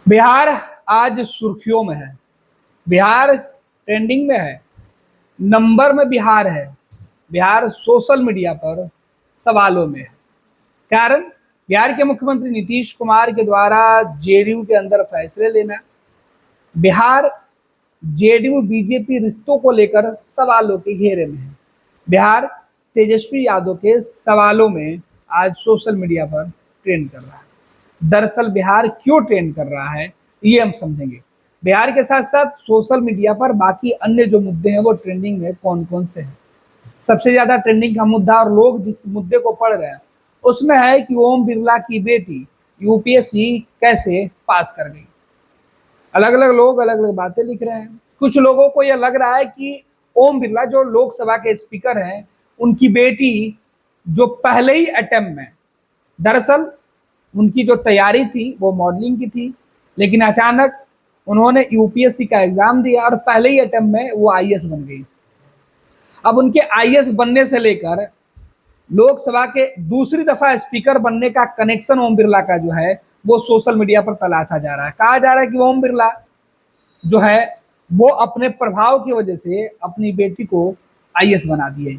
बिहार आज सुर्खियों में है। बिहार ट्रेंडिंग में है। नंबर में बिहार है। बिहार सोशल मीडिया पर सवालों में है। कारण बिहार के मुख्यमंत्री नीतीश कुमार के द्वारा जेडीयू के अंदर फैसले लेना। बिहार जेडीयू बीजेपी रिश्तों को लेकर सवालों के घेरे में है। बिहार तेजस्वी यादव के सवालों में आज सोशल मीडिया पर ट्रेंड कर रहा है। दरअसल बिहार क्यों ट्रेंड कर रहा है ये हम समझेंगे। बिहार के साथ साथ सोशल मीडिया पर बाकी अन्य जो मुद्दे हैं वो ट्रेंडिंग में कौन कौन से हैं। सबसे ज्यादा ट्रेंडिंग का मुद्दा और लोग जिस मुद्दे को पढ़ रहे हैं उसमें है कि ओम बिरला की बेटी यूपीएससी कैसे पास कर गई। अलग अलग लोग अलग अलग बातें लिख रहे हैं। कुछ लोगों को यह लग रहा है कि ओम बिरला जो लोकसभा के स्पीकर हैं उनकी बेटी जो पहले ही अटेम्प्ट में, दरअसल उनकी जो तैयारी थी वो मॉडलिंग की थी, लेकिन अचानक उन्होंने यूपीएससी का एग्जाम दिया और पहले ही अटेम्प्ट में वो आईएएस बन गई। अब उनके आईएएस बनने से लेकर लोकसभा के दूसरी दफा स्पीकर बनने का कनेक्शन ओम बिरला का जो है वो सोशल मीडिया पर तलाशा जा रहा है। कहा जा रहा है कि ओम बिरला जो है वो अपने प्रभाव की वजह से अपनी बेटी को आईएएस बना दिए।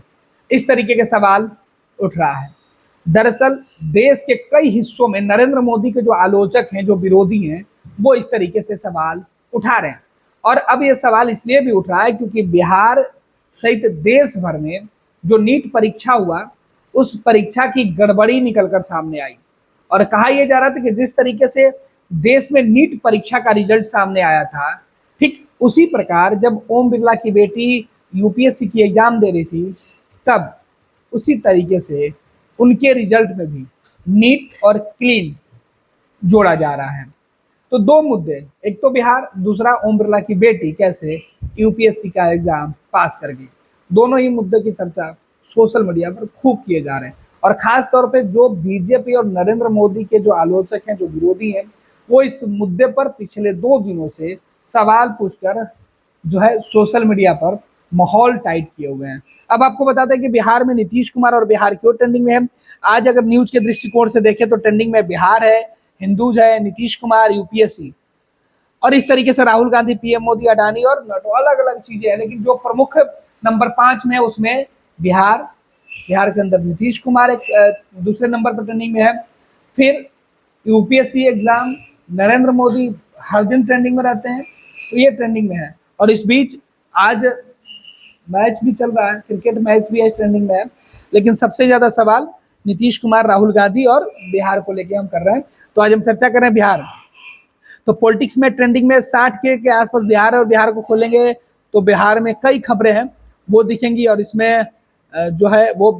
इस तरीके के सवाल उठ रहा है। दरअसल देश के कई हिस्सों में नरेंद्र मोदी के जो आलोचक हैं, जो विरोधी हैं, वो इस तरीके से सवाल उठा रहे हैं। और अब ये सवाल इसलिए भी उठ रहा है क्योंकि बिहार सहित देश भर में जो नीट परीक्षा हुआ उस परीक्षा की गड़बड़ी निकलकर सामने आई। और कहा यह जा रहा था कि जिस तरीके से देश में नीट परीक्षा का रिजल्ट सामने आया था, ठीक उसी प्रकार जब ओम बिरला की बेटी यूपीएससी की एग्जाम दे रही थी तब उसी तरीके से उनके रिजल्ट में भी नीट और क्लीन जोड़ा जा रहा है। तो दो मुद्दे, एक तो बिहार, दूसरा ओम बिरला की बेटी कैसे यूपीएससी का एग्जाम पास कर गई। दोनों ही मुद्दे की चर्चा सोशल मीडिया पर खूब किए जा रहे हैं। और खास तौर पे जो बीजेपी और नरेंद्र मोदी के जो आलोचक हैं, जो विरोधी हैं, वो इस मुद्दे पर पिछले 2 दिनों से सवाल पूछकर जो है सोशल मीडिया पर माहौल टाइट किए हुए हैं। अब आपको बताते हैं कि बिहार में नीतीश कुमार और बिहार क्यों ट्रेंडिंग में है। आज अगर न्यूज के दृष्टिकोण से देखें तो ट्रेंडिंग में बिहार है, हिंदूज है, नीतीश कुमार, यूपीएससी और इस तरीके से राहुल गांधी, पीएम मोदी, अडानी और अलग अलग चीजें हैं। लेकिन जो प्रमुख नंबर 5 में है उसमें बिहार, बिहार के अंदर नीतीश कुमार एक दूसरे नंबर पर ट्रेंडिंग में है। फिर यूपीएससी एग्जाम, नरेंद्र मोदी हर दिन ट्रेंडिंग में रहते हैं, तो ये ट्रेंडिंग में है। और इस बीच आज मैच भी चल रहा है, क्रिकेट मैच भी आज ट्रेंडिंग में है। लेकिन सबसे ज्यादा सवाल नीतीश कुमार, राहुल गांधी और बिहार को लेके हम कर रहे हैं। तो आज हम चर्चा कर रहे हैं बिहार। तो पॉलिटिक्स में ट्रेंडिंग में 60 के आसपास बिहार है और बिहार को खोलेंगे तो बिहार में कई खबरें हैं वो दिखेंगी। और इसमें जो है वो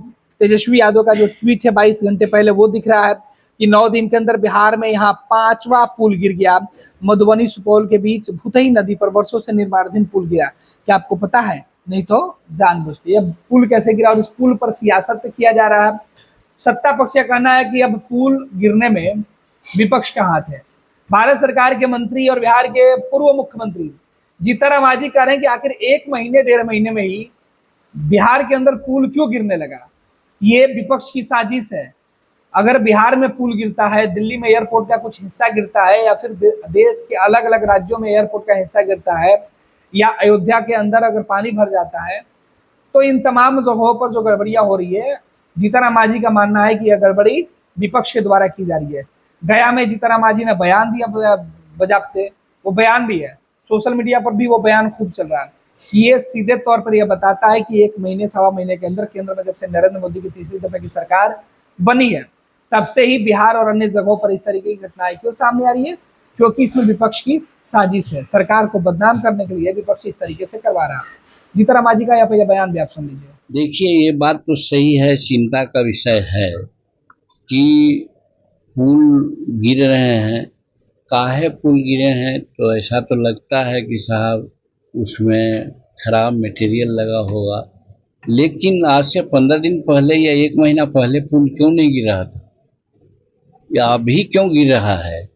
तेजस्वी यादव का जो ट्वीट है 22 घंटे पहले वो दिख रहा है कि 9 दिन के अंदर बिहार में यहाँ 5वां पुल गिर गया। मधुबनी सुपौल के बीच भूतही नदी पर वर्षों से निर्माणाधीन पुल गिरा। क्या आपको पता है? नहीं तो जानबूझ के यह पुल कैसे गिरा और इस पुल पर सियासत किया जा रहा है। सत्ता पक्ष का कहना है कि अब पुल गिरने में विपक्ष का हाथ है। भारत सरकार के मंत्री और बिहार के पूर्व मुख्यमंत्री जीतनराम मांझी कह रहे हैं कि आखिर 1 महीने 1.5 महीने में ही बिहार के अंदर पुल क्यों गिरने लगा। ये विपक्ष की साजिश है। अगर बिहार में पुल गिरता है, दिल्ली में एयरपोर्ट का कुछ हिस्सा गिरता है या फिर देश के अलग अलग राज्यों में एयरपोर्ट का हिस्सा गिरता है या अयोध्या के अंदर अगर पानी भर जाता है, तो इन तमाम जगहों पर जो गड़बड़ियां हो रही है, जीतनराम मांझी का मानना है कि यह गड़बड़ी विपक्ष के द्वारा की जा रही है। गया में जीतनराम मांझी ने बयान दिया बजाते, वो बयान भी है, सोशल मीडिया पर भी वो बयान खूब चल रहा है। ये सीधे तौर पर यह बताता है कि 1 महीने 1.25 महीने के अंदर केंद्र में जब से नरेंद्र मोदी की तीसरी दफे की सरकार बनी है तब से ही बिहार और अन्य जगहों पर इस तरीके की घटनाएं क्यों सामने आ रही है? क्योंकि इसमें विपक्ष की साजिश है। सरकार को बदनाम करने के लिए विपक्ष इस तरीके से करवा रहा है। जीतनराम मांझी का यहाँ पे बयान भी आप सुन लीजिए। देखिए, ये बात तो सही है, चिंता का विषय है कि पुल गिर रहे हैं। काहे पुल गिरे हैं? तो ऐसा तो लगता है कि साहब उसमें खराब मटेरियल लगा होगा। लेकिन आज से 15 दिन पहले या 1 महीना पहले पुल क्यों नहीं गिर रहा था या अभी क्यों गिर रहा है?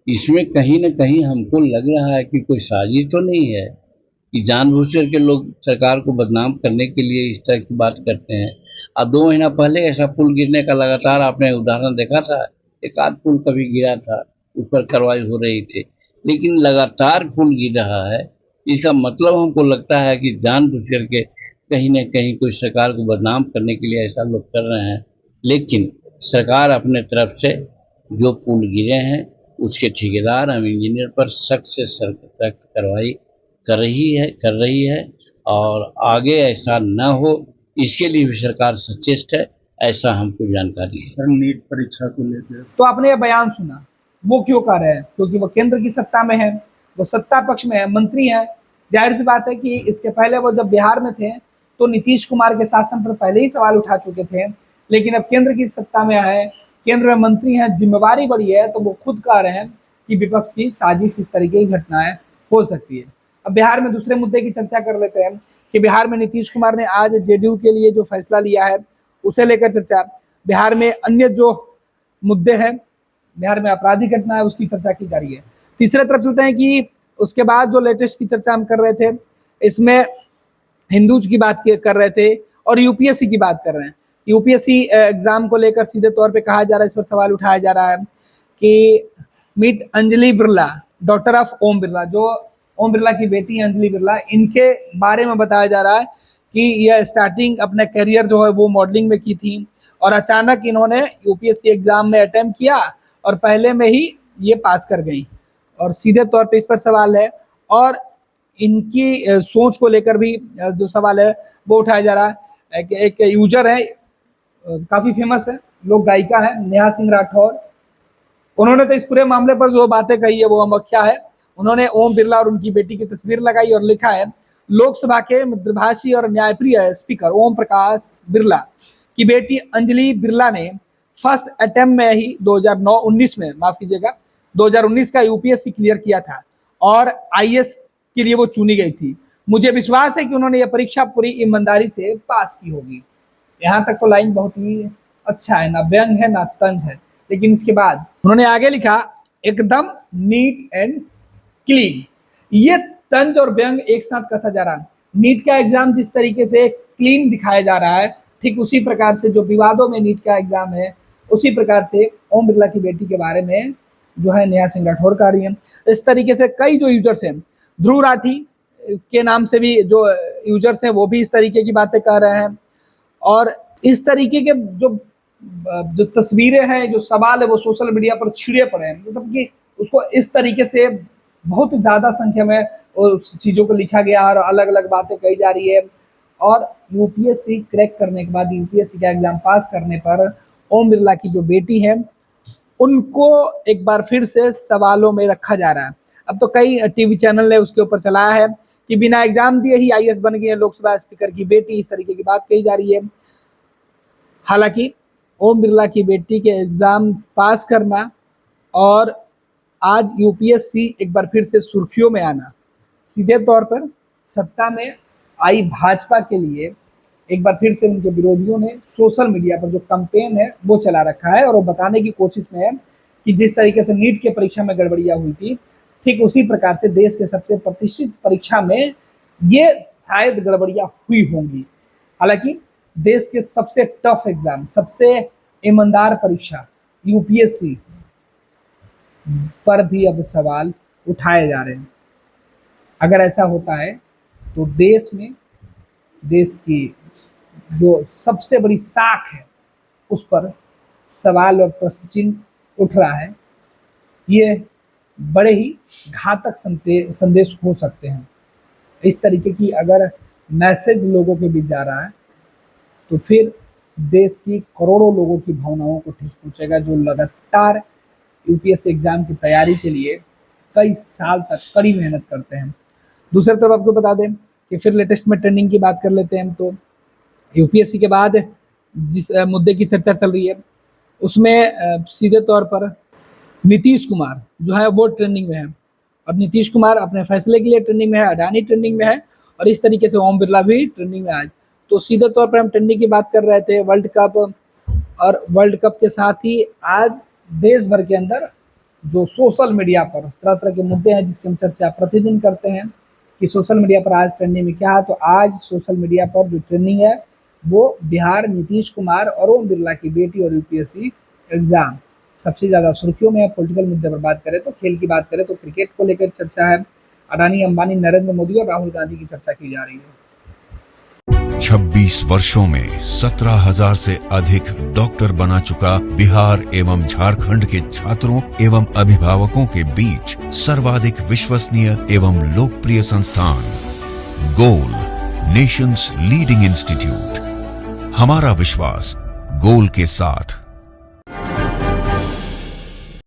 इसमें कहीं ना कहीं हमको लग रहा है कि कोई साजिश तो नहीं है कि जानबूझकर के लोग सरकार को बदनाम करने के लिए इस तरह की बात करते हैं। अब 2 महीना पहले ऐसा पुल गिरने का लगातार आपने उदाहरण देखा था। एक आध पुल कभी गिरा था, उस पर कार्रवाई हो रही थी। लेकिन लगातार पुल गिर रहा है। इसका मतलब हमको लगता है कि जानबूझ करके कहीं न कहीं कोई सरकार को बदनाम करने के लिए ऐसा लोग कर रहे हैं। लेकिन सरकार अपने तरफ से जो पुल गिरे हैं उसके ठेकेदार एवं इंजीनियर पर सख्त से सख्त कार्रवाई कर रही है और आगे ऐसा न हो इसके लिए भी सरकार सचेत है, ऐसा हमको जानकारी है। सर नीट परीक्षा को लेकर तो आपने यह बयान सुना, वो क्यों कर रहे हैं? क्योंकि वो केंद्र की सत्ता में है, वो सत्ता पक्ष में है, मंत्री है। जाहिर सी बात है कि इसके पहले वो जब बिहार में थे तो नीतीश कुमार के शासन पर पहले ही सवाल उठा चुके थे, लेकिन अब केंद्र की सत्ता में आए, केंद्र में मंत्री हैं, जिम्मेवारी बड़ी है, तो वो खुद कह रहे हैं कि विपक्ष की साजिश इस तरीके की घटनाएं हो सकती है। अब बिहार में दूसरे मुद्दे की चर्चा कर लेते हैं कि बिहार में नीतीश कुमार ने आज जेडीयू के लिए जो फैसला लिया है उसे लेकर चर्चा। बिहार में अन्य जो मुद्दे हैं, बिहार में आपराधिक घटना है, उसकी चर्चा की जा रही है। तीसरे तरफ चलते हैं कि उसके बाद जो लेटेस्ट की चर्चा हम कर रहे थे, इसमें हिंदूज की बात कर रहे थे और यूपीएससी की बात कर रहे हैं। यूपीएससी एग्जाम को लेकर सीधे तौर पे कहा जा रहा है, इस पर सवाल उठाया जा रहा है कि meet Anjali Birla, daughter of Om Birla, जो ओम बिरला की बेटी अंजलि बिरला, इनके बारे में बताया जा रहा है कि यह स्टार्टिंग अपना करियर जो है वो मॉडलिंग में की थी और अचानक इन्होंने यूपीएससी एग्जाम में अटेम्प्ट किया और पहले में ही ये पास कर गई। और सीधे तौर पे इस पर सवाल है और इनकी सोच को लेकर भी जो सवाल है वो उठाया जा रहा है कि एक यूजर है, काफ़ी फेमस है, लोक गायिका है, नेहा सिंह राठौर। उन्होंने तो इस पूरे मामले पर जो बातें कही है वो हम क्या है, उन्होंने ओम बिरला और उनकी बेटी की तस्वीर लगाई और लिखा है, लोकसभा के मृदुभाषी और न्यायप्रिय स्पीकर ओम प्रकाश बिरला की बेटी अंजलि बिरला ने फर्स्ट अटेम्प्ट में ही 2019 में, माफ कीजिएगा, 2019 का यूपीएससी क्लियर किया था और आईएएस के लिए वो चुनी गई थी। मुझे विश्वास है कि उन्होंने यह परीक्षा पूरी ईमानदारी से पास की होगी। यहाँ तक तो लाइन बहुत ही अच्छा है, ना व्यंग है ना तंज है। लेकिन इसके बाद उन्होंने आगे लिखा, एकदम नीट एंड क्लीन। ये तंज और व्यंग एक साथ कसा जा रहा है। नीट का एग्जाम जिस तरीके से क्लीन दिखाया जा रहा है, ठीक उसी प्रकार से जो विवादों में नीट का एग्जाम है, उसी प्रकार से ओम बिरला की बेटी के बारे में जो है नेहा सिंह राठौर कह रही है। इस तरीके से कई जो यूजर्स हैं, ध्रुव राठी के नाम से भी जो यूजर्स हैं वो भी इस तरीके की बातें कर रहे हैं। और इस तरीके के जो तस्वीरें हैं, जो सवाल है, वो सोशल मीडिया पर छिड़े पड़े हैं। मतलब कि उसको इस तरीके से बहुत ज़्यादा संख्या में उस चीज़ों को लिखा गया और अलग अलग बातें कही जा रही है। और यूपीएससी क्रैक करने के बाद, यूपीएससी का एग्जाम पास करने पर ओम बिरला की जो बेटी है उनको एक बार फिर से सवालों में रखा जा रहा है। अब तो कई टीवी चैनल ने उसके ऊपर चलाया है कि बिना एग्जाम दिए ही आईएएस बन गई है लोकसभा स्पीकर की बेटी, इस तरीके की बात कही जा रही है। हालांकि ओम बिरला की बेटी के एग्जाम पास करना और आज यूपीएससी एक बार फिर से सुर्खियों में आना, सीधे तौर पर सत्ता में आई भाजपा के लिए एक बार फिर से उनके विरोधियों ने सोशल मीडिया पर जो कैंपेन है वो चला रखा है और वो बताने की कोशिश में है कि जिस तरीके से नीट के परीक्षा में गड़बड़ियां हुई थी, ठीक उसी प्रकार से देश के सबसे प्रतिष्ठित परीक्षा में ये शायद गड़बड़ियां हुई होंगी। हालांकि देश के सबसे टफ एग्जाम, सबसे ईमानदार परीक्षा यूपीएससी पर भी अब सवाल उठाए जा रहे हैं। अगर ऐसा होता है तो देश में, देश की जो सबसे बड़ी साख है उस पर सवाल और प्रश्न चिन्ह उठ रहा है। ये बड़े ही घातक संदेश हो सकते हैं। इस तरीके की अगर मैसेज लोगों के बीच जा रहा है तो फिर देश की करोड़ों लोगों की भावनाओं को ठेस पहुंचेगा, जो लगातार यूपीएससी एग्जाम की तैयारी के लिए कई साल तक कड़ी मेहनत करते हैं। दूसरी तरफ आपको बता दें कि फिर लेटेस्ट में ट्रेंडिंग की बात कर लेते हैं। तो यूपीएससी के बाद जिस मुद्दे की चर्चा चल रही है उसमें सीधे तौर पर नीतीश कुमार जो है वो ट्रेंडिंग में है और नीतीश कुमार अपने फैसले के लिए ट्रेंडिंग में है, अडानी ट्रेंडिंग में है और इस तरीके से ओम बिरला भी ट्रेंडिंग में आज। तो सीधे तौर पर हम ट्रेंडिंग की बात कर रहे थे वर्ल्ड कप, और वर्ल्ड कप के साथ ही आज देश भर के अंदर जो सोशल मीडिया पर तरह तरह के मुद्दे हैं जिसकी हम चर्चा प्रतिदिन करते हैं कि सोशल मीडिया पर आज ट्रेंडिंग में क्या है। तो आज सोशल मीडिया पर जो ट्रेंडिंग है वो बिहार, नीतीश कुमार और ओम बिरला की बेटी और यूपीएससी एग्जाम। सबसे ज्यादा सुर्खियों में है। पॉलिटिकल मुद्दे पर बात करें तो खेल की बात करें तो क्रिकेट को लेकर चर्चा है। अडानी, अंबानी, नरेंद्र मोदी और राहुल गांधी की चर्चा की जा रही है। 26 वर्षों में 17,000 से अधिक डॉक्टर बना चुका बिहार एवं झारखंड के छात्रों एवं अभिभावकों के बीच सर्वाधिक विश्वसनीय एवं लोकप्रिय संस्थान गोल, नेशंस लीडिंग इंस्टीट्यूट। हमारा विश्वास गोल के साथ।